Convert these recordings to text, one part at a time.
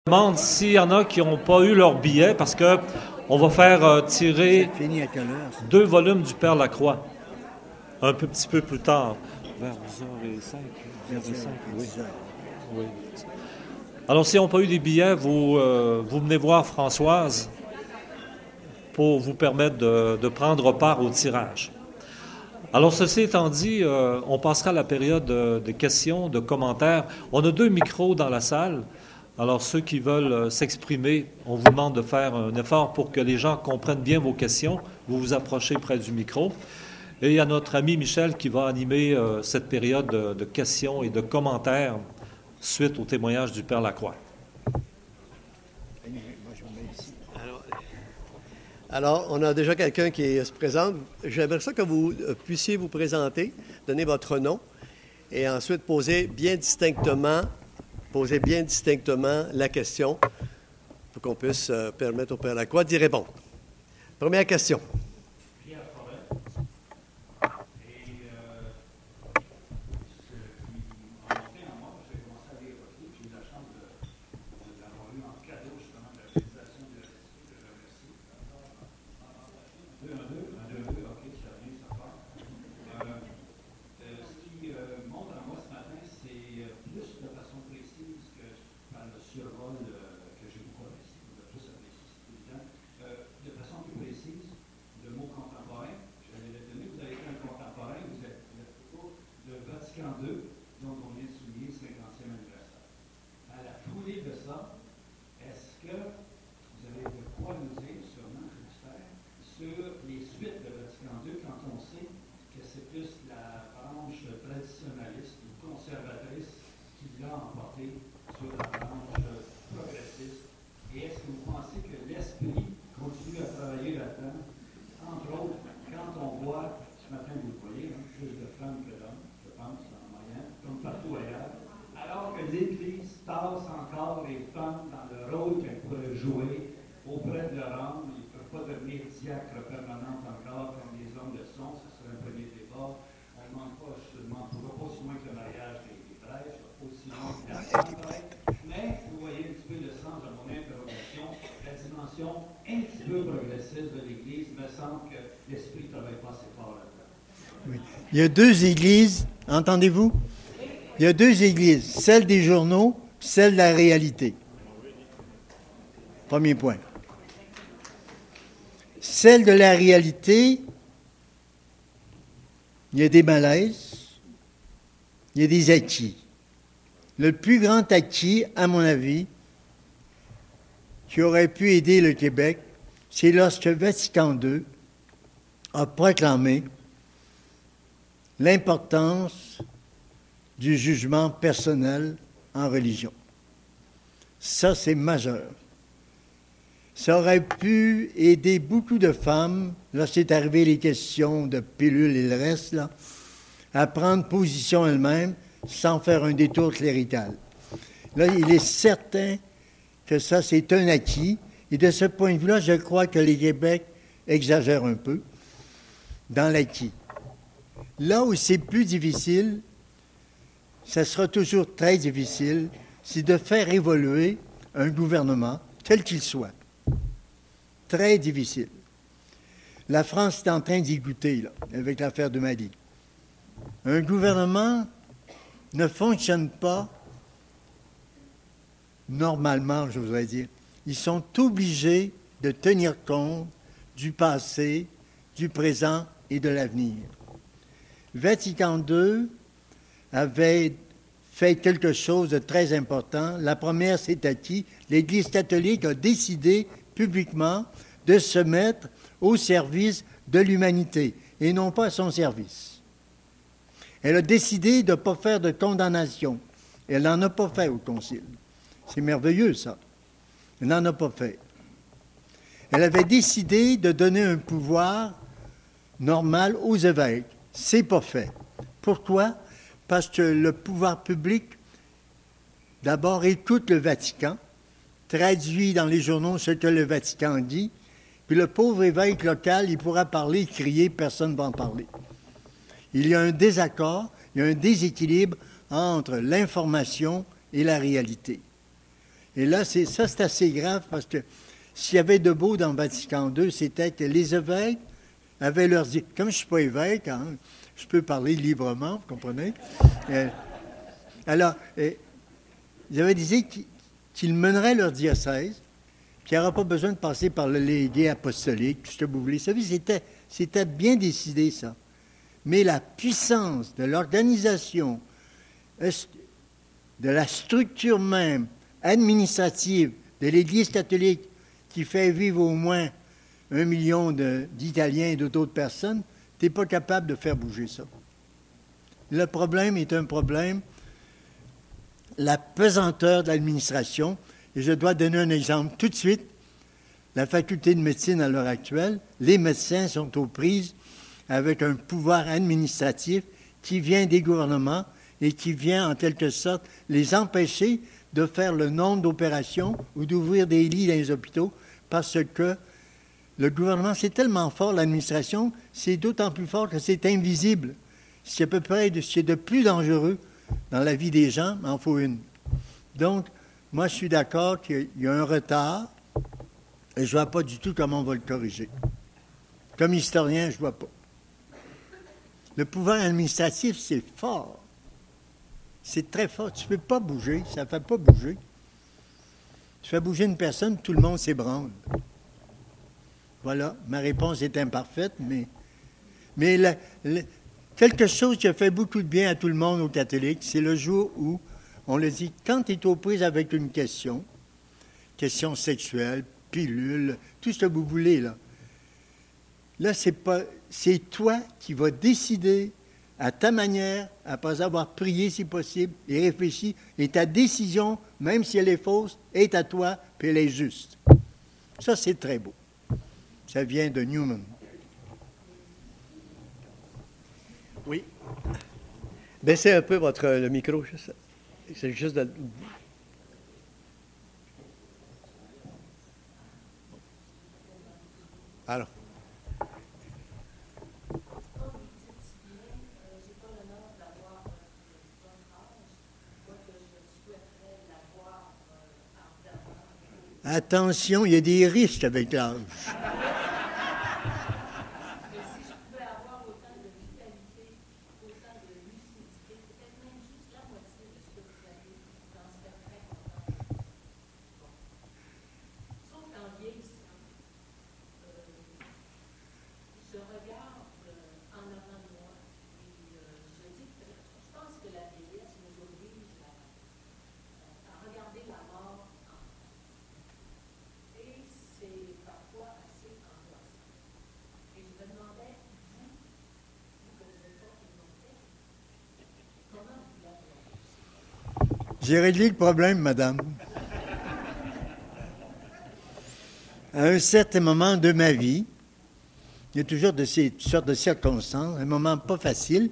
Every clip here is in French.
Je me demande s'il y en a qui n'ont pas eu leur billet, parce que on va faire tirer 2 volumes du Père Lacroix, un petit peu plus tard. Vers 10h05. Oui. Oui. Alors, s'ils n'ont pas eu des billets, vous venez voir Françoise pour vous permettre de prendre part au tirage. Alors, ceci étant dit, on passera à la période de questions, de commentaires. On a 2 micros dans la salle. Alors, ceux qui veulent s'exprimer, on vous demande de faire un effort pour que les gens comprennent bien vos questions. Vous vous approchez près du micro. Et il y a notre ami Michel qui va animer cette période de questions et de commentaires suite au témoignage du Père Lacroix. Alors, on a déjà quelqu'un qui se présente. J'aimerais ça que vous puissiez vous présenter, donner votre nom et ensuite poser bien distinctement la question pour qu'on puisse permettre au Père Lacroix d'y répondre. Première question. Il y a 2 églises, entendez-vous? Il y a 2 églises, celle des journaux, celle de la réalité. Premier point. Celle de la réalité, il y a des malaises, il y a des acquis. Le plus grand acquis, à mon avis, qui aurait pu aider le Québec, c'est lorsque Vatican II a proclamé l'importance du jugement personnel en religion. Ça, c'est majeur. Ça aurait pu aider beaucoup de femmes, lorsqu'est arrivé les questions de pilules et le reste, là, à prendre position elles-mêmes sans faire un détour clérical. Là, il est certain que ça, c'est un acquis. Et de ce point de vue-là, je crois que les Québec exagèrent un peu dans l'acquis. Là où c'est plus difficile, ça sera toujours très difficile, c'est de faire évoluer un gouvernement, quel qu'il soit. Très difficile. La France est en train d'y goûter, là, avec l'affaire de Mali. Un gouvernement ne fonctionne pas normalement, je voudrais dire. Ils sont obligés de tenir compte du passé, du présent et de l'avenir. Vatican II avait fait quelque chose de très important. La première, c'est acquis. L'Église catholique a décidé publiquement de se mettre au service de l'humanité et non pas à son service. Elle a décidé de ne pas faire de condamnation. Elle n'en a pas fait au Concile. C'est merveilleux, ça. Elle n'en a pas fait. Elle avait décidé de donner un pouvoir normal aux évêques. C'est pas fait. Pourquoi? Parce que le pouvoir public, d'abord, écoute le Vatican, traduit dans les journaux ce que le Vatican dit, puis le pauvre évêque local, il pourra parler, crier, personne ne va en parler. Il y a un désaccord, il y a un déséquilibre entre l'information et la réalité. Et là, c'est assez grave parce que s'il y avait de beau dans Vatican II, c'était que les évêques avaient leur dit, comme je ne suis pas évêque, hein, je peux parler librement, vous comprenez? Alors, ils avaient dit qu'ils meneraient leur diocèse, qu'il n'y aura pas besoin de passer par le légué apostolique, tout ce que vous voulez. Vous savez, c'était bien décidé, ça. Mais la puissance de l'organisation, de la structure même administrative de l'Église catholique qui fait vivre au moins 1 million d'Italiens et d'autres personnes, tu n'es pas capable de faire bouger ça. Le problème est un problème, la pesanteur de l'administration, et je dois donner un exemple tout de suite. La faculté de médecine à l'heure actuelle, les médecins sont aux prises avec un pouvoir administratif qui vient des gouvernements et qui vient en quelque sorte les empêcher de faire le nombre d'opérations ou d'ouvrir des lits dans les hôpitaux parce que le gouvernement, c'est tellement fort, l'administration, c'est d'autant plus fort que c'est invisible. C'est à peu près ce qui est de plus dangereux dans la vie des gens, mais il en faut une. Donc, moi, je suis d'accord qu'il y a un retard et je ne vois pas du tout comment on va le corriger. Comme historien, je ne vois pas. Le pouvoir administratif, c'est fort. C'est très fort. Tu ne peux pas bouger. Ça ne fait pas bouger. Tu fais bouger une personne, tout le monde s'ébranle. Voilà. Ma réponse est imparfaite, mais quelque chose qui a fait beaucoup de bien à tout le monde aux catholiques, c'est le jour où on le dit, quand tu es aux prises avec une question sexuelle, pilule, tout ce que vous voulez, là, c'est toi qui vas décider à ta manière, après avoir prié si possible et réfléchi, et ta décision, même si elle est fausse, est à toi, puis elle est juste. Ça, c'est très beau. Ça vient de Newman. Oui. Baissez un peu le micro. C'est juste de... Alors. Attention, il y a des risques avec l'âge. J'ai réglé le problème, madame. À un certain moment de ma vie, il y a toujours de ces sortes de circonstances, un moment pas facile.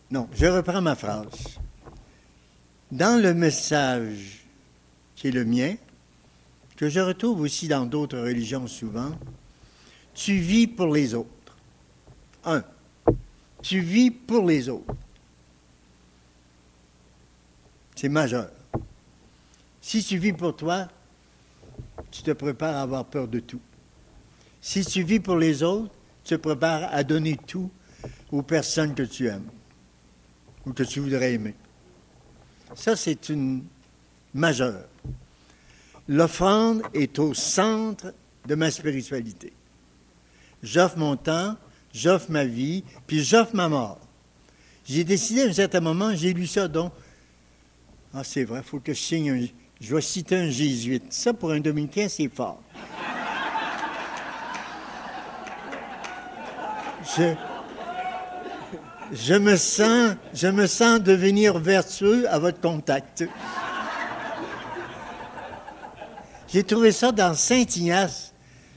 Non, je reprends ma phrase. Dans le message qui est le mien, que je retrouve aussi dans d'autres religions souvent, tu vis pour les autres. Tu vis pour les autres. C'est majeur. Si tu vis pour toi, tu te prépares à avoir peur de tout. Si tu vis pour les autres, tu te prépares à donner tout aux personnes que tu aimes ou que tu voudrais aimer. Ça, c'est une majeure. L'offrande est au centre de ma spiritualité. J'offre mon temps, j'offre ma vie, puis j'offre ma mort. J'ai décidé à un certain moment, j'ai lu ça, donc, c'est vrai, il faut que je signe je vais citer un jésuite. Ça, pour un dominicain, c'est fort. Je me sens devenir vertueux à votre contact. J'ai trouvé ça dans Saint-Ignace.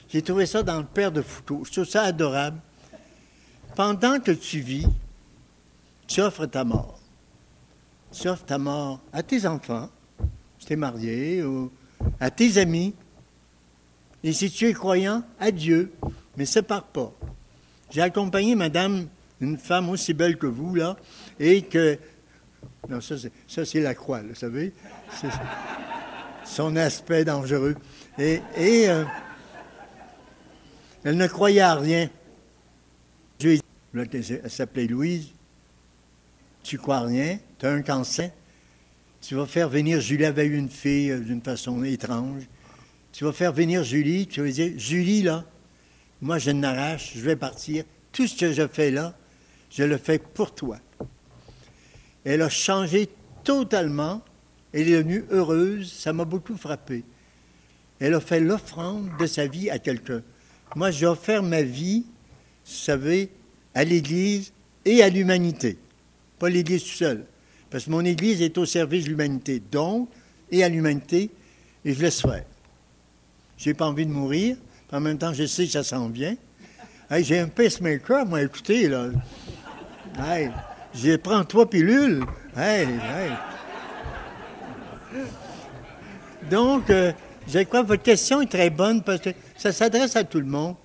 J'ai trouvé ça dans le Père de Foucault. Je trouve ça adorable. Pendant que tu vis, tu offres ta mort. Tu offres ta mort à tes enfants, si tu es marié, ou à tes amis. Et si tu es croyant, à Dieu. Mais sépare pas. J'ai accompagné madame, une femme aussi belle que vous, là, et que Non, ça, c'est la croix, là, vous savez. C'est son aspect dangereux. Et elle ne croyait à rien. Je lui ai dit, elle s'appelait Louise, tu crois à rien, tu as un cancer, tu vas faire venir Julie, avait eu une fille d'une façon étrange, tu vas faire venir Julie, tu vas dire, Julie, là, moi je n'arrache, je vais partir, tout ce que je fais là, je le fais pour toi. Elle a changé totalement, elle est devenue heureuse, ça m'a beaucoup frappé. Elle a fait l'offrande de sa vie à quelqu'un. Moi, j'ai offert ma vie, vous savez, à l'Église et à l'humanité. Pas l'Église tout seul. Parce que mon Église est au service de l'humanité. Donc, et à l'humanité, et je laisse faire. Je n'ai pas envie de mourir. En même temps, je sais que ça s'en vient. Hey, j'ai un pacemaker, moi, écoutez, là. Hey, je prends 3 pilules. Hey. Donc, je crois que votre question est très bonne parce que ça s'adresse à tout le monde.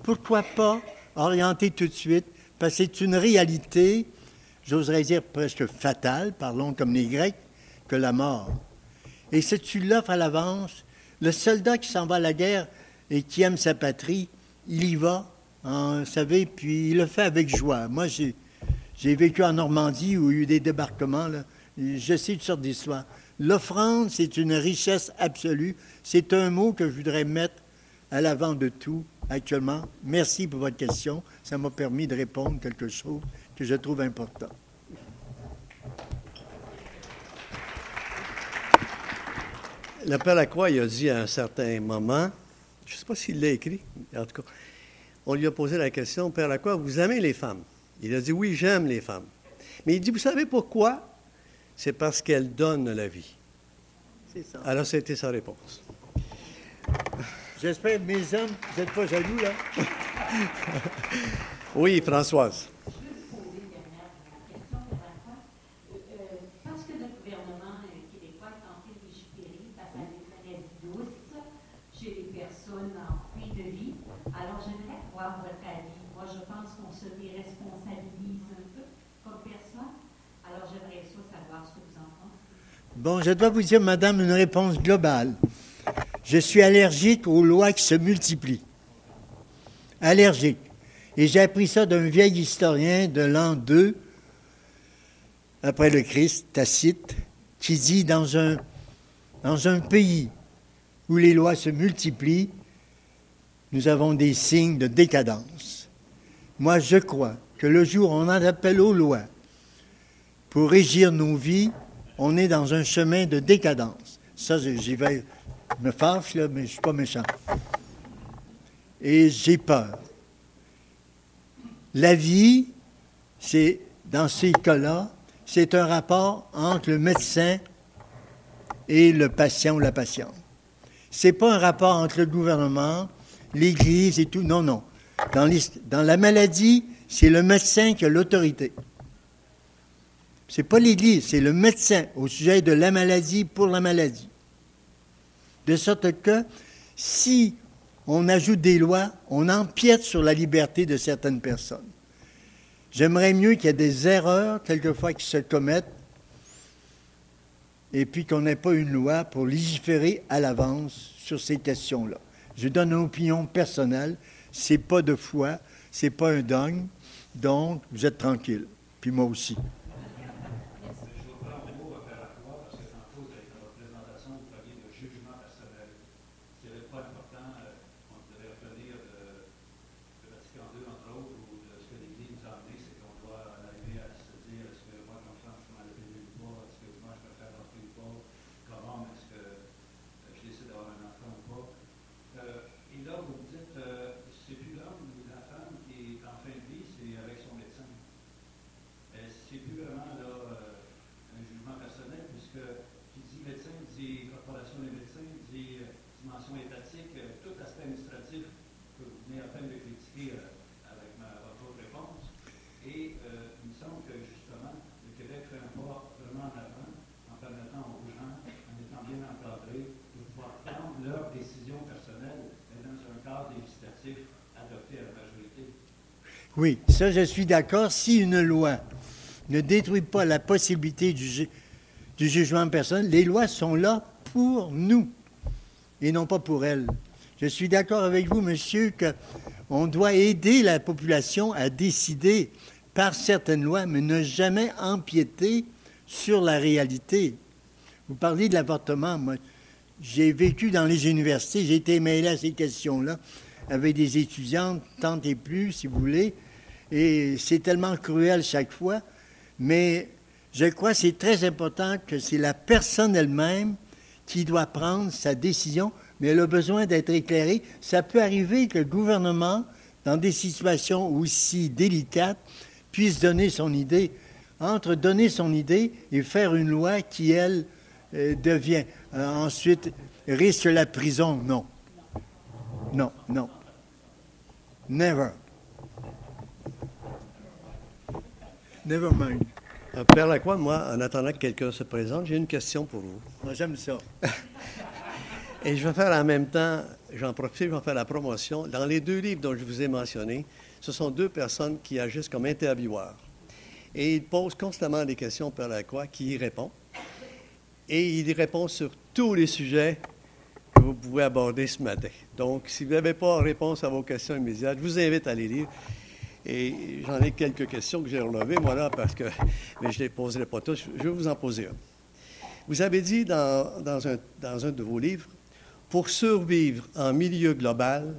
Pourquoi pas orienter tout de suite? Parce que c'est une réalité, j'oserais dire presque fatale, parlons comme les Grecs, que la mort. Et si tu l'offres à l'avance, le soldat qui s'en va à la guerre et qui aime sa patrie, il y va, vous savez, puis il le fait avec joie. Moi, j'ai vécu en Normandie où il y a eu des débarquements, là. Je sais toutes sortes d'histoires. L'offrande, c'est une richesse absolue. C'est un mot que je voudrais mettre à l'avant de tout actuellement. Merci pour votre question. Ça m'a permis de répondre quelque chose que je trouve important. Le Père Lacroix, il a dit à un certain moment, je ne sais pas s'il l'a écrit, en tout cas, on lui a posé la question, Père Lacroix, vous aimez les femmes? Il a dit, oui, j'aime les femmes. Mais il dit, vous savez pourquoi? C'est parce qu'elles donnent la vie. C'est ça. Alors, c'était sa réponse. J'espère, mes hommes, vous n'êtes pas jaloux, là? Oui, Françoise. Parce que le gouvernement québécois est en train de légiférer face à des maladies douces chez les personnes en fin de vie, alors j'aimerais avoir votre avis. Moi, je pense qu'on se déresponsabilise un peu comme personne. Alors, j'aimerais savoir ce que vous en pensez. Bon, je dois vous dire, madame, une réponse globale. Je suis allergique aux lois qui se multiplient. Allergique. Et j'ai appris ça d'un vieil historien de l'an 2, après le Christ, Tacite, qui dit dans un pays où les lois se multiplient, nous avons des signes de décadence. Moi, je crois que le jour où on en appelle aux lois pour régir nos vies, on est dans un chemin de décadence. Ça, j'y vais, je me fâche, là, mais je ne suis pas méchant. Et j'ai peur. La vie, c'est, dans ces cas-là, c'est un rapport entre le médecin et le patient ou la patiente. Ce n'est pas un rapport entre le gouvernement, l'Église et tout. Non, non. Dans la maladie, c'est le médecin qui a l'autorité. Ce n'est pas l'Église, c'est le médecin au sujet de la maladie pour la maladie. De sorte que, si on ajoute des lois, on empiète sur la liberté de certaines personnes. J'aimerais mieux qu'il y ait des erreurs, quelquefois, qui se commettent, et puis qu'on n'ait pas une loi pour légiférer à l'avance sur ces questions-là. Je donne une opinion personnelle, c'est pas de foi, c'est pas un dogme, donc vous êtes tranquille, puis moi aussi. Oui, ça, je suis d'accord. Si une loi ne détruit pas la possibilité du jugement personnel. Les lois sont là pour nous et non pas pour elles. Je suis d'accord avec vous, monsieur, qu'on doit aider la population à décider par certaines lois, mais ne jamais empiéter sur la réalité. Vous parlez de l'avortement. Moi, j'ai vécu dans les universités, j'ai été mêlé à ces questions-là avec des étudiantes, tant et plus, si vous voulez, et c'est tellement cruel chaque fois, mais je crois que c'est très important que c'est la personne elle-même qui doit prendre sa décision, mais elle a besoin d'être éclairée. Ça peut arriver que le gouvernement, dans des situations aussi délicates, puisse donner son idée. Entre donner son idée et faire une loi qui, elle, devient ensuite risque la prison, non. Non, non. Never. Never mind. Père Lacroix, moi, en attendant que quelqu'un se présente, j'ai une question pour vous. Moi, j'aime ça. Et je vais faire en même temps, j'en profite, je vais faire la promotion. Dans les 2 livres dont je vous ai mentionnés, ce sont 2 personnes qui agissent comme intervieweurs. Et ils posent constamment des questions au Père Lacroix qui y répond. Et il y répond sur tous les sujets que vous pouvez aborder ce matin. Donc, si vous n'avez pas réponse à vos questions immédiates, je vous invite à les lire. Et j'en ai quelques questions que j'ai relevées, moi, là, parce que mais je ne les poserai pas toutes. Je vais vous en poser une. Vous avez dit dans un de vos livres, « Pour survivre en milieu global,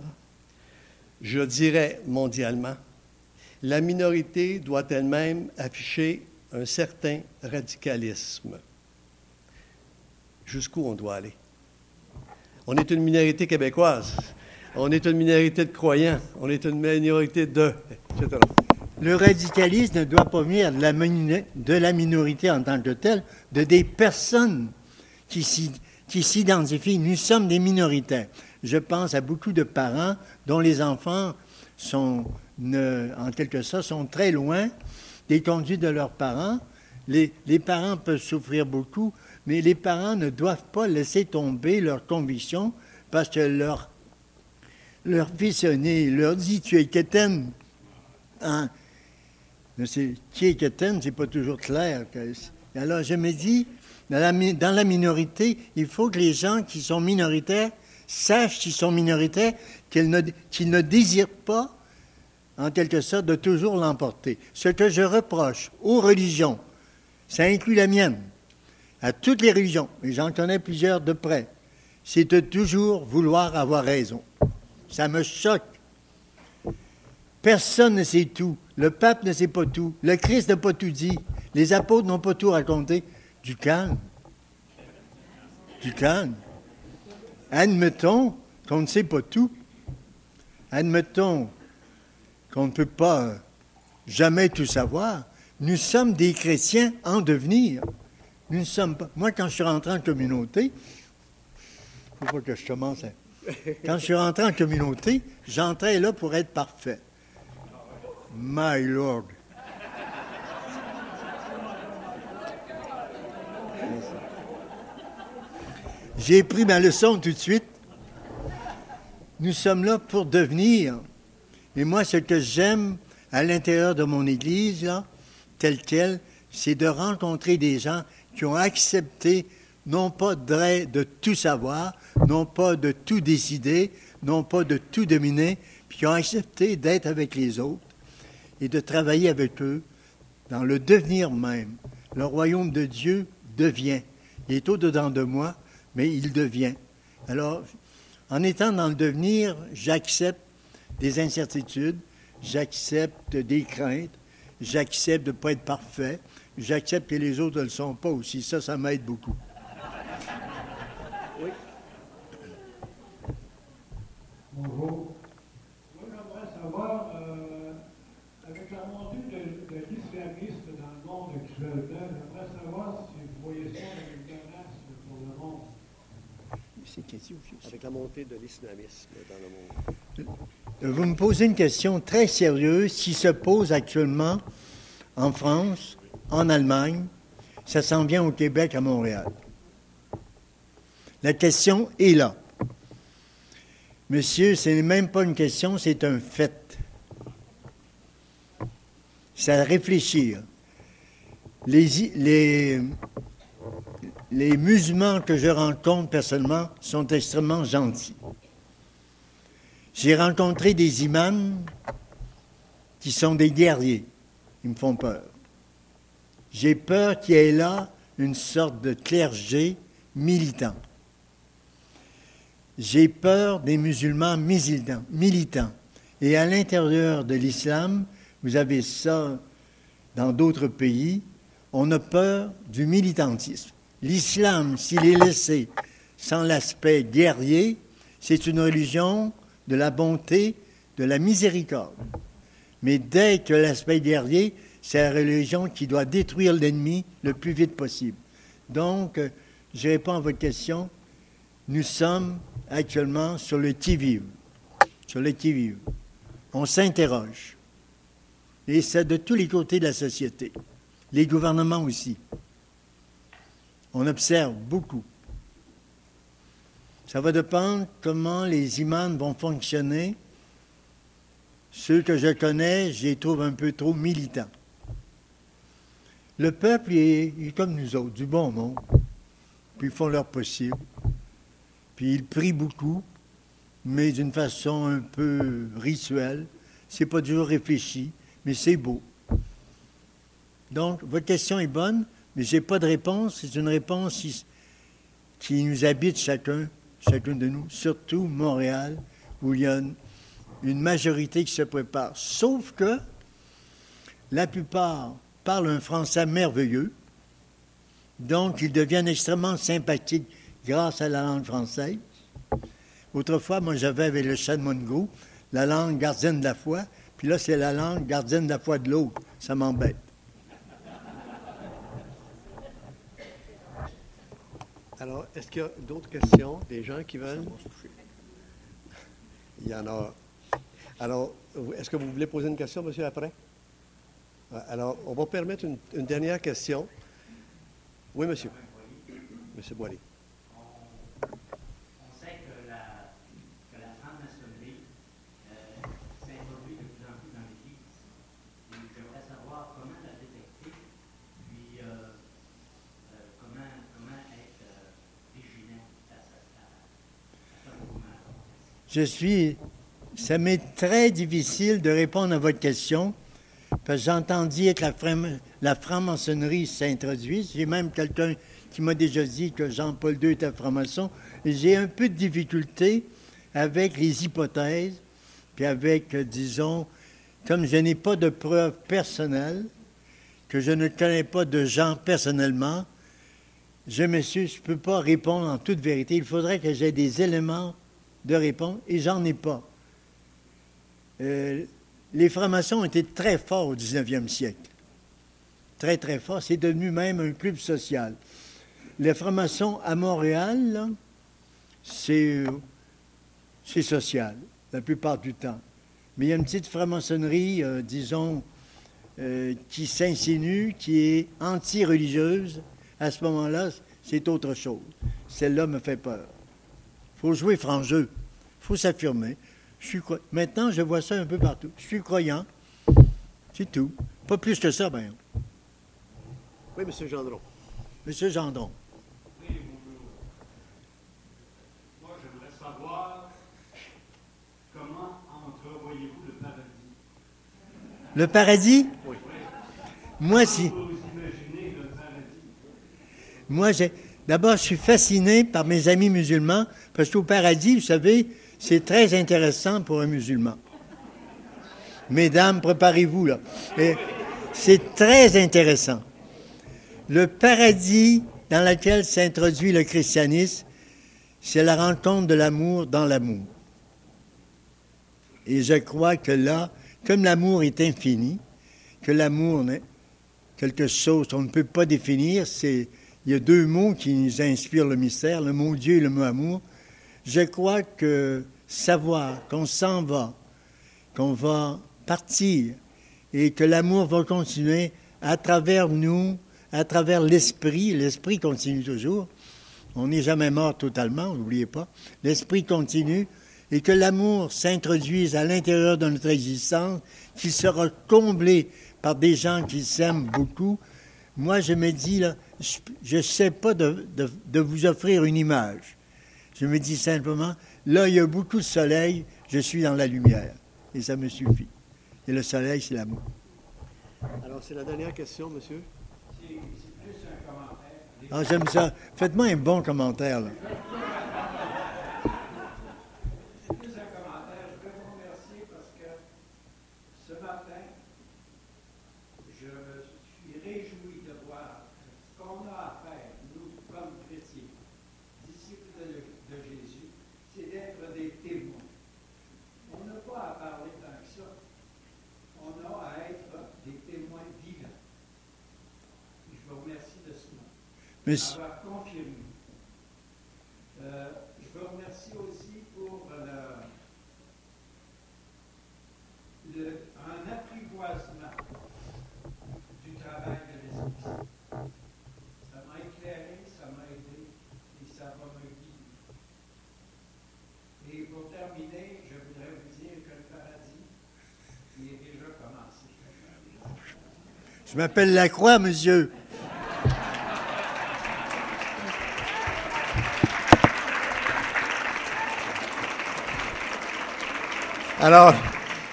je dirais mondialement, la minorité doit elle-même afficher un certain radicalisme. » Jusqu'où on doit aller? On est une minorité québécoise. On est une minorité de croyants. On est une minorité etc. Le radicalisme ne doit pas venir de la minorité en tant que telle, de des personnes qui s'identifient. Nous sommes des minoritaires. Je pense à beaucoup de parents dont les enfants sont, en quelque sorte, sont très loin des conduites de leurs parents. Les parents peuvent souffrir beaucoup, mais les parents ne doivent pas laisser tomber leurs convictions parce que leur fils aîné leur dit « tu es quétaine ». Hein? Qui est quétaine, c'est pas toujours clair. Alors je me dis, dans la minorité, il faut que les gens qui sont minoritaires sachent qu'ils sont minoritaires, qu'ils ne désirent pas, en quelque sorte, de toujours l'emporter. Ce que je reproche aux religions, ça inclut la mienne, à toutes les religions, et j'en connais plusieurs de près, c'est de toujours vouloir avoir raison. Ça me choque. Personne ne sait tout. Le pape ne sait pas tout. Le Christ n'a pas tout dit. Les apôtres n'ont pas tout raconté. Du calme. Du calme. Admettons qu'on ne sait pas tout. Admettons qu'on ne peut pas jamais tout savoir. Nous sommes des chrétiens en devenir. Nous ne sommes pas... Moi, quand je suis rentré en communauté, il ne faut pas que je commence à... Quand je suis rentré en communauté, j'entrais là pour être parfait. My Lord. J'ai pris ma leçon tout de suite. Nous sommes là pour devenir. Et moi, ce que j'aime à l'intérieur de mon Église, là, telle qu'elle, c'est de rencontrer des gens qui ont accepté non pas de tout savoir, non pas de tout décider, non pas de tout dominer, puis qui ont accepté d'être avec les autres et de travailler avec eux dans le devenir même. Le royaume de Dieu devient. Il est au-dedans de moi, mais il devient. Alors, en étant dans le devenir, j'accepte des incertitudes, j'accepte des craintes, j'accepte de ne pas être parfait, j'accepte que les autres ne le sont pas aussi. Ça m'aide beaucoup. Oui. Bonjour. Moi, j'aimerais savoir, avec la montée de l'islamisme dans le monde actuellement, j'aimerais savoir si vous voyez ça comme une menace pour le monde. C'est question. Avec la montée de l'islamisme dans le monde. Vous me posez une question très sérieuse qui se pose actuellement en France, en Allemagne. Ça s'en vient au Québec, à Montréal. La question est là. Monsieur, ce n'est même pas une question, c'est un fait. C'est à réfléchir. Les musulmans que je rencontre personnellement sont extrêmement gentils. J'ai rencontré des imams qui sont des guerriers. Ils me font peur. J'ai peur qu'il y ait là une sorte de clergé militant. J'ai peur des musulmans militants. Et à l'intérieur de l'islam, vous avez ça dans d'autres pays, on a peur du militantisme. L'islam, s'il est laissé sans l'aspect guerrier, c'est une religion de la bonté, de la miséricorde. Mais dès que l'aspect guerrier, c'est la religion qui doit détruire l'ennemi le plus vite possible. Donc, je réponds à votre question. Nous sommes actuellement sur le qui-vive. Sur le qui-vive. On s'interroge. Et c'est de tous les côtés de la société. Les gouvernements aussi. On observe beaucoup. Ça va dépendre comment les imams vont fonctionner. Ceux que je connais, je les trouve un peu trop militants. Le peuple est comme nous autres, du bon monde. Puis ils font leur possible. Puis ils prient beaucoup, mais d'une façon un peu rituelle. C'est pas toujours réfléchi, mais c'est beau. Donc, votre question est bonne, mais je n'ai pas de réponse. C'est une réponse qui nous habite chacun de nous, surtout Montréal, où il y a une majorité qui se prépare. Sauf que la plupart parlent un français merveilleux, donc ils deviennent extrêmement sympathiques grâce à la langue française. Autrefois, moi, j'avais avec le chat de Mongo la langue gardienne de la foi, puis là, c'est la langue gardienne de la foi de l'autre. Ça m'embête. Alors, est-ce qu'il y a d'autres questions, des gens qui veulent? Il y en a. Alors, est-ce que vous voulez poser une question, monsieur, après? Alors, on va permettre une dernière question. Oui, monsieur. Monsieur Boilly. On sait que la franc-maçonnerie s'introduit de plus en plus dans l'Église. Et j'aimerais savoir comment la détecter, puis comment être vigilant à ce mouvement. Ça m'est très difficile de répondre à votre question, parce que j'entends dire que la franc-maçonnerie s'introduit. J'ai même quelqu'un qui m'a déjà dit que Jean-Paul II était franc-maçon. J'ai un peu de difficulté avec les hypothèses, puis avec, disons, comme je n'ai pas de preuves personnelles, que je ne connais pas de gens personnellement, je ne peux pas répondre en toute vérité. Il faudrait que j'aie des éléments de réponse, et j'en ai pas. Les francs-maçons ont été très forts au 19e siècle. Très, très forts. C'est devenu même un club social. Les francs-maçons à Montréal, là, c'est social, la plupart du temps. Mais il y a une petite franc-maçonnerie, disons, qui s'insinue, qui est anti-religieuse. À ce moment-là, c'est autre chose. Celle-là me fait peur. Il faut jouer franc-jeu. Il faut s'affirmer. Maintenant, je vois ça un peu partout. Je suis croyant. C'est tout. Pas plus que ça, bien. Oui, M. Gendron. M. Gendron. Oui, bonjour. Moi, j'aimerais savoir comment entrevoyez-vous le paradis? Le paradis? Oui. Moi, si. Comment vous imaginez le paradis? Moi, d'abord, je suis fasciné par mes amis musulmans, parce qu'au paradis, vous savez, c'est très intéressant pour un musulman. Mesdames, préparez-vous, là. C'est très intéressant. Le paradis dans lequel s'introduit le christianisme, c'est la rencontre de l'amour dans l'amour. Et je crois que là, comme l'amour est infini, que l'amour n'est quelque chose qu'on ne peut pas définir, il y a deux mots qui nous inspirent le mystère, le mot Dieu et le mot amour. Je crois que savoir qu'on s'en va, qu'on va partir et que l'amour va continuer à travers nous, à travers l'esprit. L'esprit continue toujours. On n'est jamais mort totalement, n'oubliez pas. L'esprit continue et que l'amour s'introduise à l'intérieur de notre existence, qu'il sera comblé par des gens qui s'aiment beaucoup. Moi, je me dis, là, je ne sais pas de vous offrir une image. Je me dis simplement, là, il y a beaucoup de soleil, je suis dans la lumière. Et ça me suffit. Et le soleil, c'est l'amour. Alors, c'est la dernière question, monsieur. C'est plus un commentaire. Ah, j'aime ça. Faites-moi un bon commentaire, là. C'est plus un commentaire. Je veux vous remercier parce que ce matin, je me suis réjoui de voir ce qu'on a à faire, nous, comme chrétiens, disciples de Jésus, c'est d'être des témoins. On n'a pas à parler tant que ça. On a à être des témoins vivants. Et je vous remercie de cela. Avoir confirmé. Je vous remercie aussi pour un apprivoisement du travail de l'Esprit. Ça m'a éclairé, ça m'a aidé et ça va me guider. Et pour terminer, je voudrais vous dire que le paradis, il est déjà commencé. Je m'appelle Lacroix, monsieur. Alors,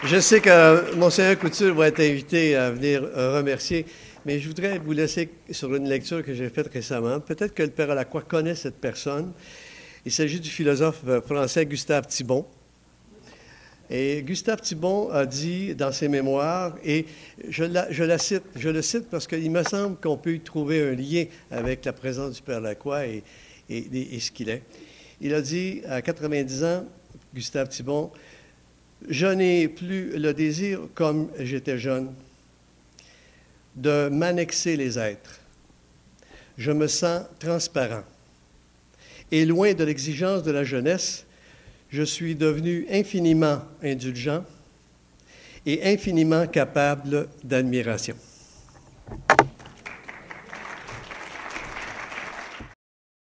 je sais que Monseigneur Couture va être invité à venir remercier, mais je voudrais vous laisser sur une lecture que j'ai faite récemment. Peut-être que le Père Lacroix connaît cette personne. Il s'agit du philosophe français Gustave Thibon. Et Gustave Thibon a dit dans ses mémoires, et je le cite parce qu'il me semble qu'on peut y trouver un lien avec la présence du Père Lacroix et ce qu'il est. Il a dit à 90 ans, Gustave Thibon, « Je n'ai plus le désir, comme j'étais jeune, de m'annexer les êtres. Je me sens transparent. Et loin de l'exigence de la jeunesse, je suis devenu infiniment indulgent et infiniment capable d'admiration. »